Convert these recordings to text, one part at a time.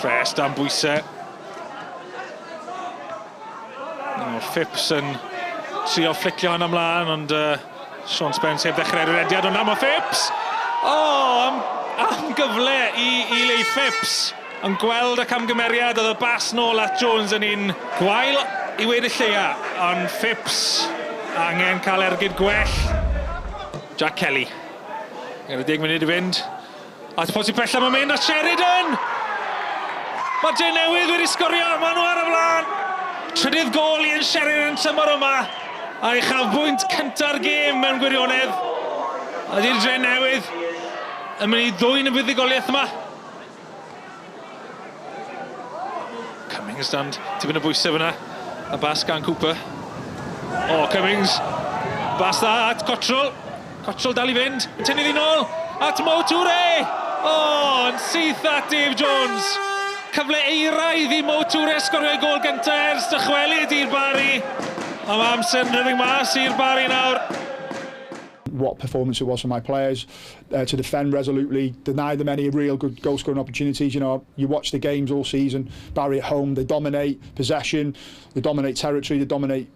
Pres dan bwysau. Phipps yn trio flicio hwn ymlaen, ond Sean Spence heb ddechrau'r rediad, ond am o Phipps! Am gyfle i Leigh Phipps. Yn gweld y camgymeriad, oedd y bas nôl at Jones yn un gwael i wedi lleia, ond Phipps angen cael ergyd gwell. Jack Kelly. Gyda 10 munud i fynd. A ti posib bella mae'n mynd a Sheridan! Mae Jay Newydd wedi sgorio, maen nhw ar y blaen! Trydydd gol i'n Sheridan tymor yma, a ei chafbwynt cynta'r gêm mewn gwirionedd. A di'r Jay Newydd yn mynd i ddwyn y buddigoliaeth yma. Cummings dan tipyn o bwysau fyna, a bas gan Cooper. Cummings, bas dda at Cottrell. Cottrell dal i fynd, yn tynnu ddi nôl, at Mo Toure! Yn syth at Dave Jones. Cyfle eiraidd i Mo Toure sgorio gol gyntaf ers dychwelyd i'r Bari. A mae amser yn rhywun mas i'r Bari nawr. What performance it was for my players to defend resolutely, deny them any real good goal-scoring opportunities. You know, you watch the games all season. Barry at home, they dominate possession, they dominate territory, they dominate,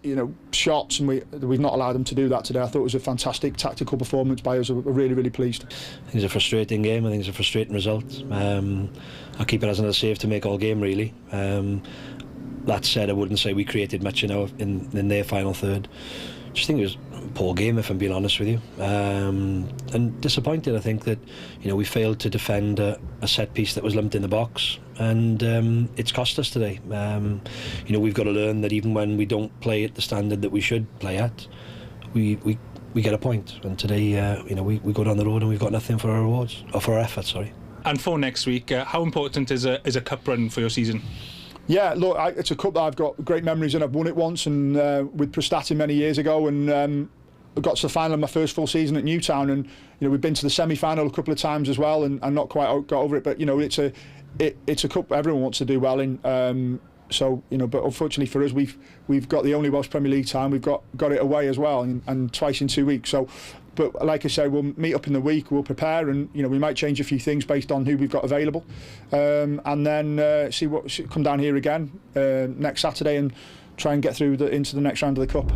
shots, and we've not allowed them to do that today. I thought it was a fantastic tactical performance by us. We're really, really pleased. I think it's a frustrating game. I think it's a frustrating result. Our keeper hasn't had a save to make all game, really. That said, I wouldn't say we created much in their final third. Just think it was a poor game, if I'm being honest with you, and disappointed. I think that we failed to defend a set piece that was lumped in the box, and it's cost us today. We've got to learn that even when we don't play at the standard that we should play at, we get a point. And today, we go down the road and we've got nothing for our rewards, or for our effort. Sorry. And for next week, how important is a cup run for your season? Yeah, look, it's a cup that I've got great memories in. I've won it once, and with Prestati many years ago, and I got to the final of my first full season at Newtown, and we've been to the semi-final a couple of times as well, and not quite got over it. But it's a cup everyone wants to do well in. But unfortunately for us, we've got the only Welsh Premier League time. We've got it away as well, and twice in 2 weeks. But like I say, we'll meet up in the week, we'll prepare, and we might change a few things based on who we've got available, and then come down here again next Saturday and try and get through into the next round of the cup.